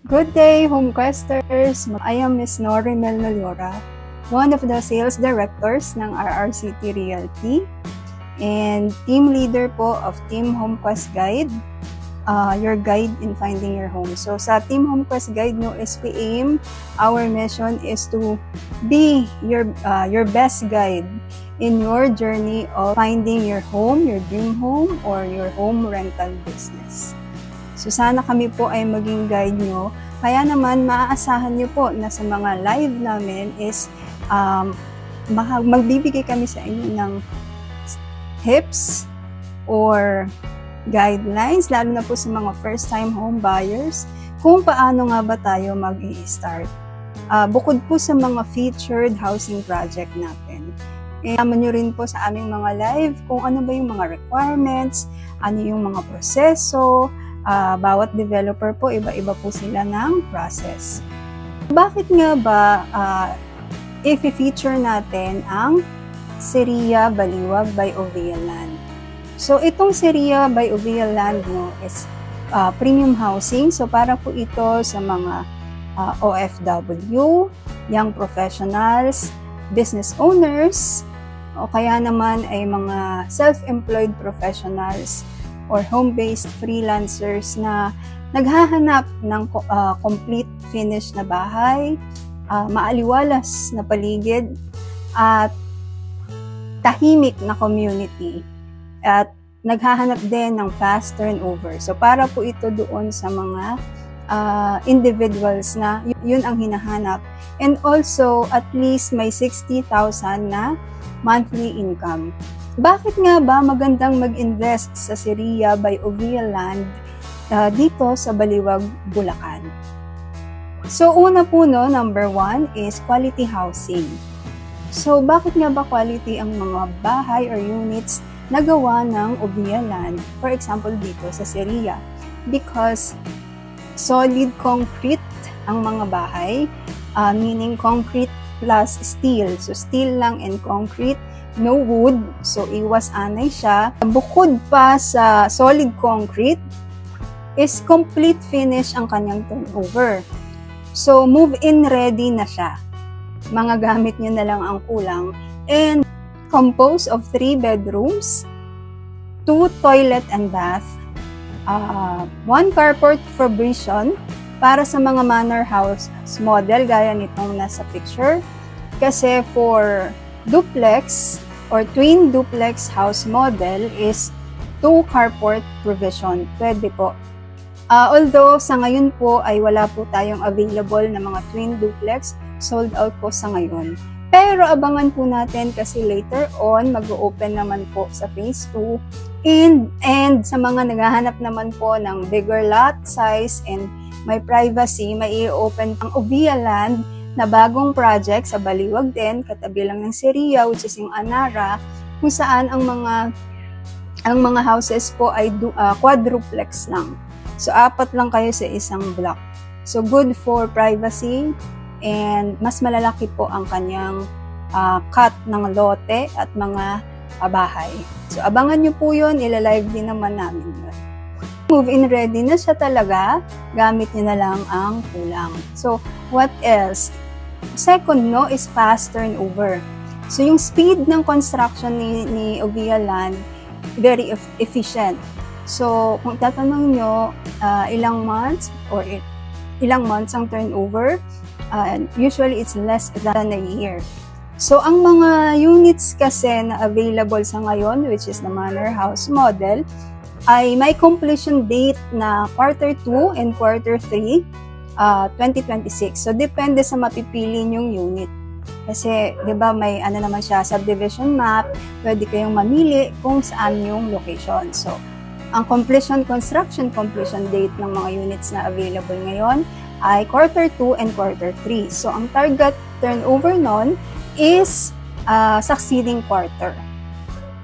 Good day, HomeQuesters! I am Ms. Norimel Noliora, one of the sales directors ng RRCT Realty and team leader po of Team HomeQuest Guide, your guide in finding your home. So sa Team HomeQuest Guide, no SPAIM, our mission is to be your best guide in your journey of finding your home, your dream home, or your home rental business. So sana kami po ay maging guide nyo. Kaya naman maaasahan nyo po na sa mga live namin is magbibigay kami sa inyo ng tips or guidelines, lalo na po sa mga first time home buyers, kung paano nga ba tayo mag-i-start. Bukod po sa mga featured housing project natin. Yaman nyo rin po sa aming mga live kung ano ba yung mga requirements, ano yung mga proseso. Bawat developer po, iba-iba po sila ng process. Bakit nga ba i-feature natin ang Seria Baliwag by Ovea Land? So, itong Seria by Ovea Land no, is premium housing. So, para po ito sa mga OFW, young professionals, business owners, o kaya naman ay mga self-employed professionals or home-based freelancers na naghahanap ng complete finished na bahay, maaliwalas na paligid, at tahimik na community, at naghahanap din ng fast turnover. So para po ito doon sa mga individuals na yun ang hinahanap, and also at least may 60,000 na monthly income. Bakit nga ba magandang mag-invest sa Seria by Ovea Land dito sa Baliwag, Bulacan? So una po no, number 1 is quality housing. So bakit nga ba quality ang mga bahay or units na gawa ng Ovea Land? For example dito sa Seria. Because solid concrete ang mga bahay, meaning concrete plus steel. So steel lang and concrete, no wood, so iwas anay siya. Bukod pa sa solid concrete, is complete finish ang kanyang turnover. So move-in ready na siya. Mga gamit nyo na lang ang kulang. And composed of 3 bedrooms, 2 toilet and bath, 1 carport provision para sa mga manor house model gaya nitong nasa picture. Kasi for duplex or twin duplex house model is 2 carport provision. Pwede po. Although sa ngayon po ay wala po tayong available na mga twin duplex, sold out po sa ngayon. Pero abangan po natin kasi later on mag-open naman po sa phase 2. And sa mga naghahanap naman po ng bigger lot size and may privacy, may i-open ang Ovea Land na bagong project sa Baliwag din, katabi lang ng Seria, which is yung Anara, kung saan ang mga houses po ay quadruplex lang. So, 4 lang kayo sa isang block. So, good for privacy and mas malalaki po ang kanyang cut ng lote at mga bahay. So, abangan nyo po yun, ilalive din naman namin yun. Move-in ready na siya talaga, gamit nyo na lang ang kulang. So, what else? Second, no, is fast turnover. So, yung speed ng construction ni Ovea Land, very efficient. So, kung tatanong nyo, ilang months ang turnover, usually it's less than a year. So, ang mga units kasi na available sa ngayon, which is the manor house model, ay may completion date na quarter 2 and quarter 3, 2026. So, depende sa mapipili nyong unit. Kasi, di ba, may ano naman siya, subdivision map, pwede kayong mamili kung saan yung location. So, ang construction completion date ng mga units na available ngayon ay quarter 2 and quarter 3. So, ang target turnover nun is succeeding quarter.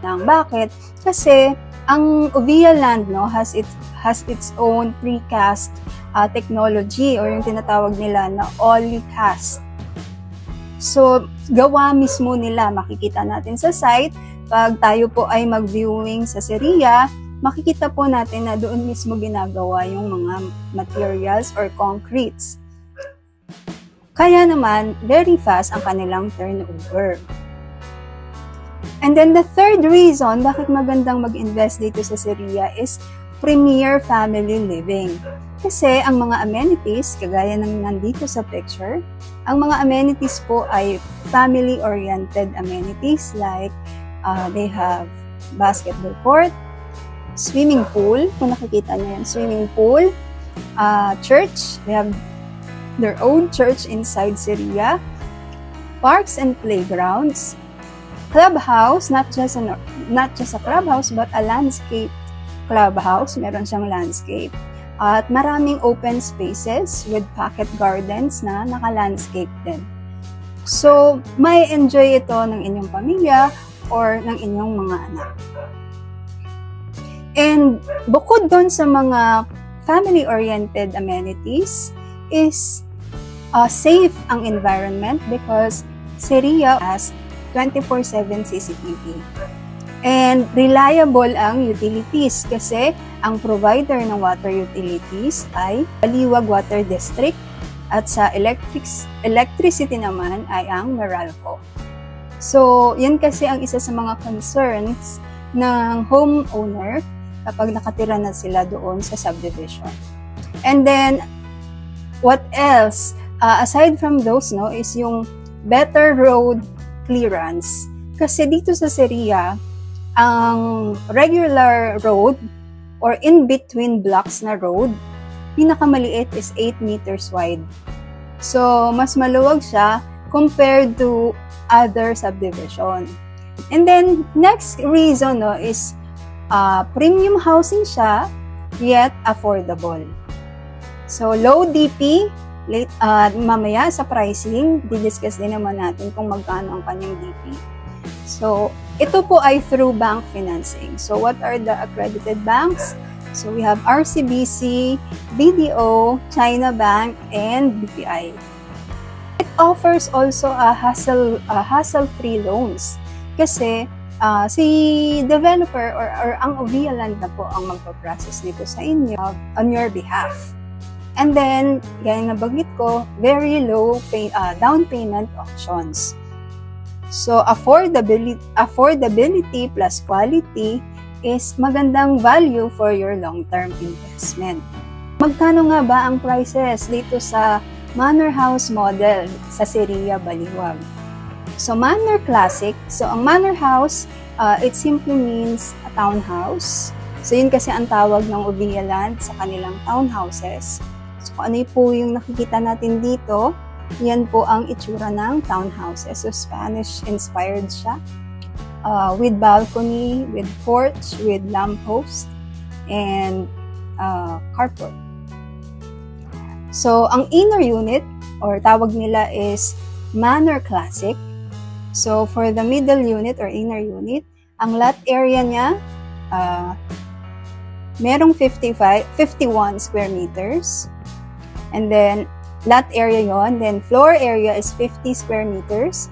Bakit? Kasi, ang Ovea Land no, has its own precast technology or yung tinatawag nila na Olicast. So, gawa mismo nila, makikita natin sa site. Pag tayo po ay mag-viewing sa Seria, makikita po natin na doon mismo ginagawa yung mga materials or concretes. Kaya naman, very fast ang kanilang turnover. And then the third reason bakit magandang mag-invest dito sa Seria is premier family living. Kasi ang mga amenities, kagaya ng nandito sa picture, ang mga amenities po ay family-oriented amenities like they have basketball court, swimming pool, kung nakikita niyo yung swimming pool, church, they have their own church inside Seria, parks and playgrounds, clubhouse, not just a clubhouse but a landscape clubhouse, meron siyang landscape, at maraming open spaces with pocket gardens na naka-landscape din. So, may enjoy ito ng inyong pamilya or ng inyong mga anak. And bukod doon sa mga family-oriented amenities is safe ang environment because Seria has 24/7 CCTV. And reliable ang utilities kasi ang provider ng water utilities ay Baliwag Water District at sa electricity naman ay ang Meralco. So, yan kasi ang isa sa mga concerns ng homeowner kapag nakatira na sila doon sa subdivision. And then, what else? Aside from those, no, is yung better road clearance. Kasi dito sa Seria, ang regular road or in-between blocks na road, pinakamaliit is 8 meters wide. So, mas maluwag siya compared to other subdivision. And then, next reason no, is premium housing siya, yet affordable. So, low DP, mamaya sa pricing, didiscuss din naman natin kung magkano ang kanyang DP. So, ito po ay through bank financing. So, what are the accredited banks? So, we have RCBC, BDO, China Bank, and BPI. It offers also a hassle-free loans. Kasi, si developer or ang OVIA Land na po ang magpa-process dito sa inyo on your behalf. And then, gaya na bagit ko, very low down payment options. So, affordability plus quality is magandang value for your long-term investment. Magkano nga ba ang prices dito sa Manor House model sa Seria Baliwag? So, Manor Classic. So, ang Manor House, it simply means a townhouse. So, yun kasi ang tawag ng OVIA Land sa kanilang townhouses. So, kung ano po yung nakikita natin dito, yan po ang itsura ng townhouses. So, Spanish-inspired siya. With balcony, with porch, with lamppost, and carport. So, ang inner unit, or tawag nila is Manor Classic. So, for the middle unit or inner unit, ang lot area niya, merong 51 square meters. And then, lot area yon. Then, floor area is 50 square meters.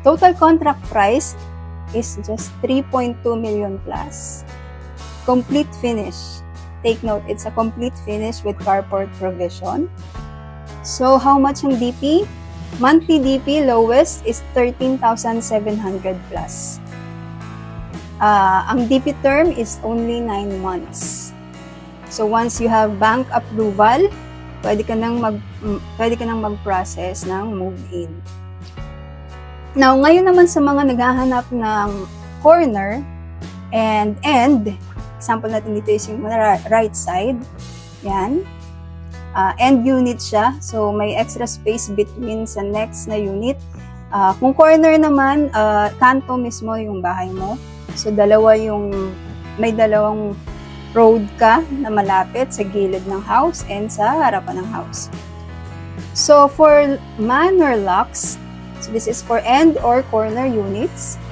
Total contract price is just 3.2 million plus. Complete finish. Take note, it's a complete finish with carport provision. So, how much ang DP? Monthly DP lowest is 13,700 plus. Ang DP term is only 9 months. So, once you have bank approval, pwede ka nang mag-process ng move-in. Now, ngayon naman sa mga naghahanap ng corner and end, example natin dito is yung right side, yan, end unit siya, so may extra space between sa next na unit. Kung corner naman, kanto mismo yung bahay mo, so may dalawang road ka na malapit sa gilid ng house and sa harapan ng house. So, for manor locks, so this is for end or corner units.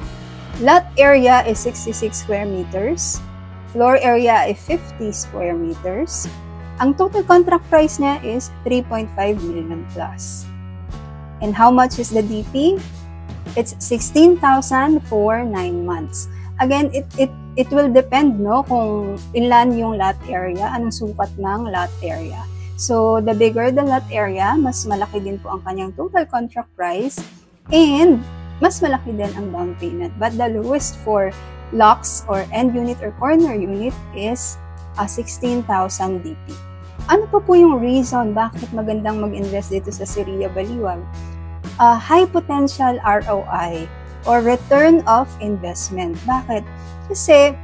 Lot area is 66 square meters. Floor area is 50 square meters. Ang total contract price niya is 3.5 million plus. And how much is the DP? It's 16,000 for 9 months. Again, it will depend, no, kung ilan yung lot area, anong sukat ng lot area. So, the bigger the lot area, mas malaki din po ang kanyang total contract price and mas malaki din ang down payment. But the lowest for locks or end unit or corner unit is 16,000 DP. Ano pa po yung reason bakit magandang mag-invest dito sa Sirria Baliwag? High potential ROI or return of investment. Bakit? Kasi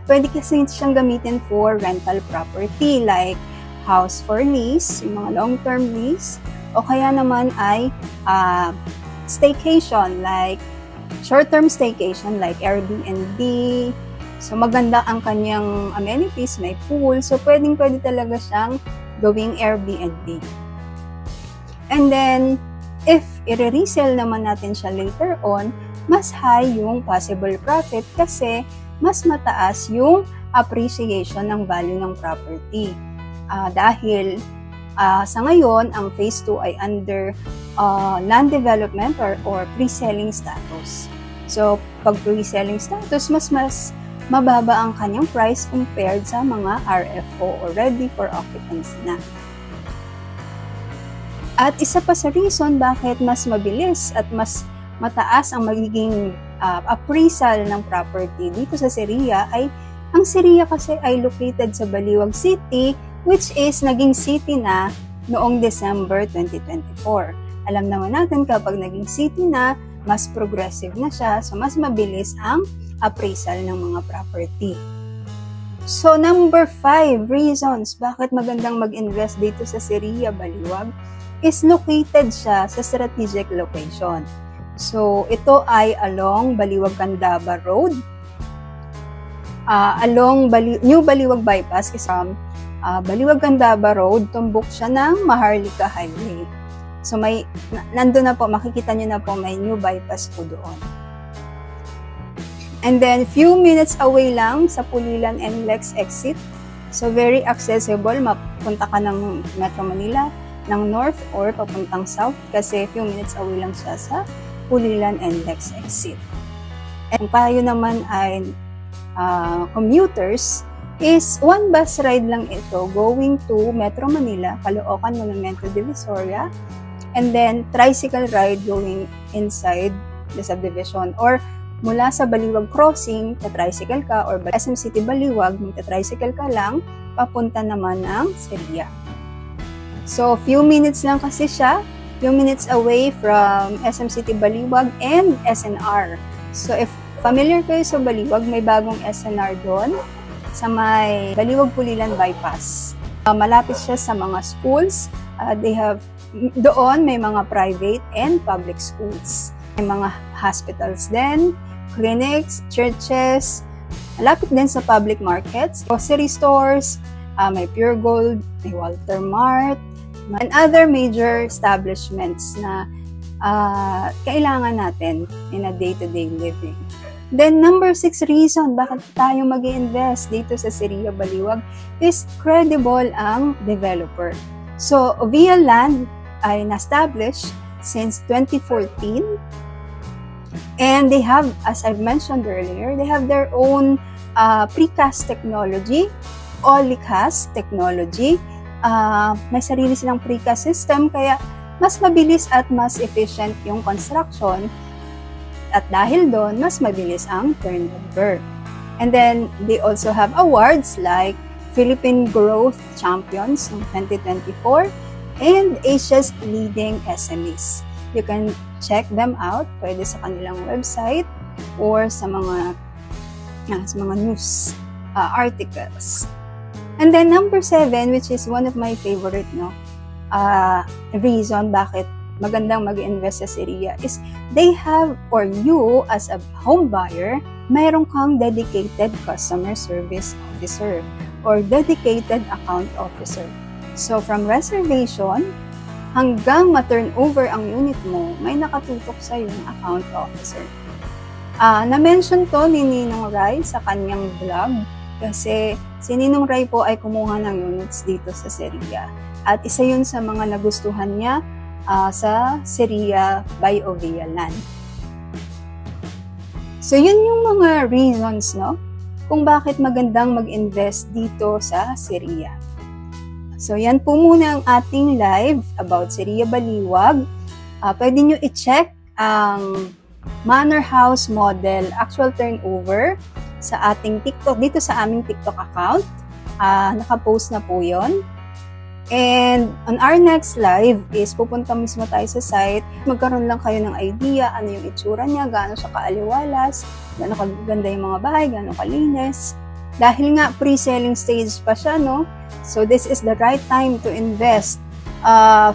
pwede kasi siyang gamitin for rental property like house for lease, yung mga long-term lease, o kaya naman ay staycation like short-term staycation like Airbnb. So maganda ang kanyang amenities, may pool, so pwede talaga siyang gawing Airbnb. And then if i-resell naman natin siya later on, mas high yung possible profit kasi mas mataas yung appreciation ng value ng property. Dahil sa ngayon, ang phase 2 ay under land development or pre-selling status. So, pag pre-selling status, mas mababa ang kanyang price compared sa mga RFO or ready for occupancy na. At isa pa sa reason bakit mas mabilis at mas mataas ang magiging appraisal ng property dito sa Sirria ay ang Sirria kasi ay located sa Baliwag City, which is naging city na noong December 2024. Alam naman natin kapag naging city na, mas progressive na siya, so mas mabilis ang appraisal ng mga property. So number 5 reasons bakit magandang mag-invest dito sa Sirria Baliwag is located siya sa strategic location. So ito ay along Baliwag-Candaba Road, along New Baliwag Bypass is Baliwag-Candaba Road, tumbok siya ng Maharlika Highway. So nandun na po, makikita nyo na po may new bypass po doon. And then few minutes away lang sa Pulilan NLEX exit. So very accessible, mapunta ka ng Metro Manila, ng north or papuntang south kasi few minutes away lang siya sa Pulilan NLEX exit. And payo naman ay commuters is one bus ride lang ito going to Metro Manila, Caloocan Monumento Divisoria, and then tricycle ride going inside the subdivision or mula sa Baliwag Crossing, ta-tricycle ka or SM City Baliwag, magta-tricycle ka lang, papunta naman ng Sirria. So, few minutes lang kasi siya, few minutes away from SM City Baliwag and SNR. So, if familiar kayo sa Baliwag, may bagong SNR doon sa may Baliwag Pulilan Bypass. Malapit siya sa mga schools. Doon may mga private and public schools. May mga hospitals din, clinics, churches, malapit din sa public markets, grocery stores, may Pure Gold, may Walter Mart, and other major establishments na kailangan natin in a day-to-day living. Then, number 6 reason bakit tayo mag-i-invest dito sa Sirria Baliwag is credible ang developer. So, Ovia Land ay na-establish since 2014 and they have, as I've mentioned earlier, they have their own precast technology, Olicast technology. May sarili silang precast system kaya mas mabilis at mas efficient yung construction. At dahil doon, mas mabilis ang turnover. And then, they also have awards like Philippine Growth Champions ng 2024 and Asia's Leading SMEs. You can check them out, pwede sa kanilang website or sa mga news articles. And then, number 7, which is one of my favorite reason bakit magandang mag-invest sa Sirria is they have, or you as a home buyer, mayroon kang dedicated customer service officer or dedicated account officer. So from reservation hanggang ma-turn over ang unit mo, may nakatutok sa yung account officer. Na-mention to ni Ninong Rai sa kanyang vlog kasi si Ninong Rai po ay kumuha ng units dito sa Sirria. At isa yun sa mga nagustuhan niya sa Sirria by Ovia Land. So, yun yung mga reasons, no? Kung bakit magandang mag-invest dito sa Siria. So, yan po muna ang ating live about Siria Baliwag. Pwede nyo i-check ang Manor House model actual turnover sa ating TikTok, dito sa aming TikTok account. Naka-post na po yon. And on our next live is pupunta mismo tayo sa site. Magkaroon lang kayo ng idea ano yung itsura niya, gaano siya kaaliwalas, gaano kaganda yung mga bahay, gaano kalinis. Dahil nga pre-selling stage pa siya, no? So this is the right time to invest.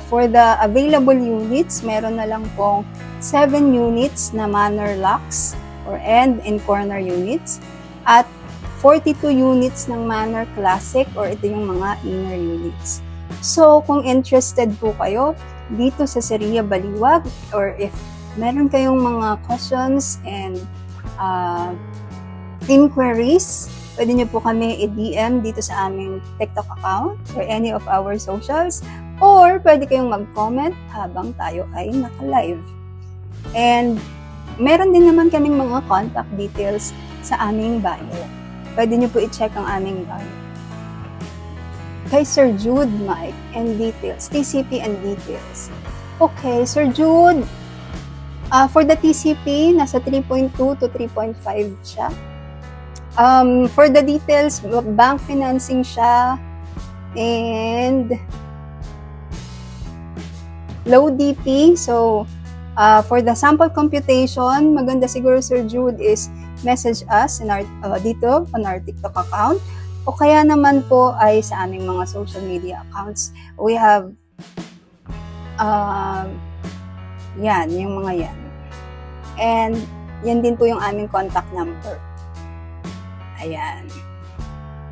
For the available units, meron na lang pong 7 units na manor locks or end and corner units at 42 units ng manor classic or ito yung mga inner units. So, kung interested po kayo dito sa Siria Baliwag or if meron kayong mga questions and inquiries, pwede nyo po kami i-DM dito sa aming TikTok account or any of our socials or pwede kayong mag-comment habang tayo ay naka-live. And meron din naman kaming mga contact details sa aming bio. Pwede nyo po i-check ang aming bio. Kay Sir Jude, Mike, and details. TCP and details. Okay, Sir Jude, for the TCP, nasa 3.2 to 3.5 siya. For the details, bank financing siya, and low DP. So, for the sample computation, maganda siguro, Sir Jude, is message us in our, dito on our TikTok account. O kaya naman po ay sa aming mga social media accounts. We have, yan, yung mga yan. And, yan din po yung aming contact number. Ayan.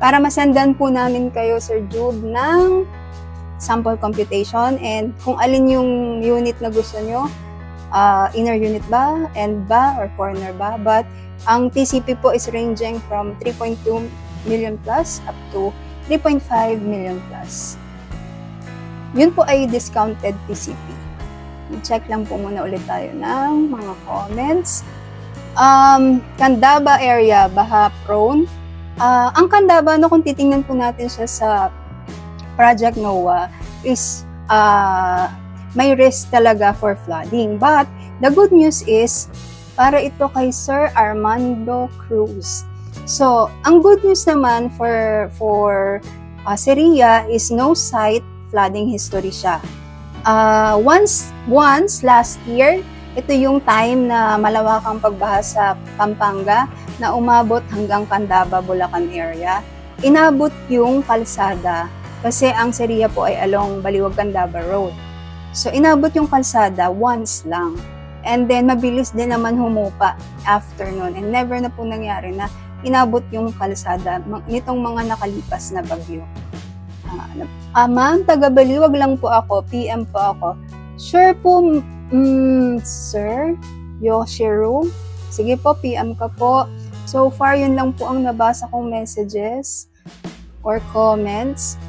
Para masendan po namin kayo, Sir Jude, ng sample computation and kung alin yung unit na gusto nyo, inner unit ba, end ba, or corner ba. But, ang TCP po is ranging from 3.2 million plus up to 3.5 million plus. Yun po ay discounted TCP. I-check lang po muna ulit tayo ng mga comments. Candaba area, baha prone. Ang Candaba, no, kung titingnan po natin siya sa Project NOAA, is may risk talaga for flooding. But the good news is, para ito kay Sir Armando Cruz. So, ang good news naman for Siria is no site flooding history siya. Once last year, ito yung time na malawakang pagbaha sa Pampanga na umabot hanggang Candaba, Bulacan area. Inabot yung kalsada kasi ang Siria po ay along Baliwag-Candaba Road. So, inabot yung kalsada once lang. And then, mabilis din naman humupa after nun. And never na po nangyari na inabot yung kalsada nitong mga nakalipas na bagyo. Ma'am, taga-Baliwag lang po ako, PM po ako. Sure po, Sir Yoshiro. Sige po, PM ka po. So far, yun lang po ang nabasa kong messages or comments.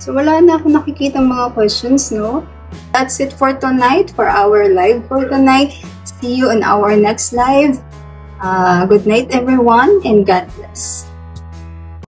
So wala na akong nakikita mga questions, no? That's it for tonight, for our live for tonight. See you in our next live. Good night, everyone, and God bless.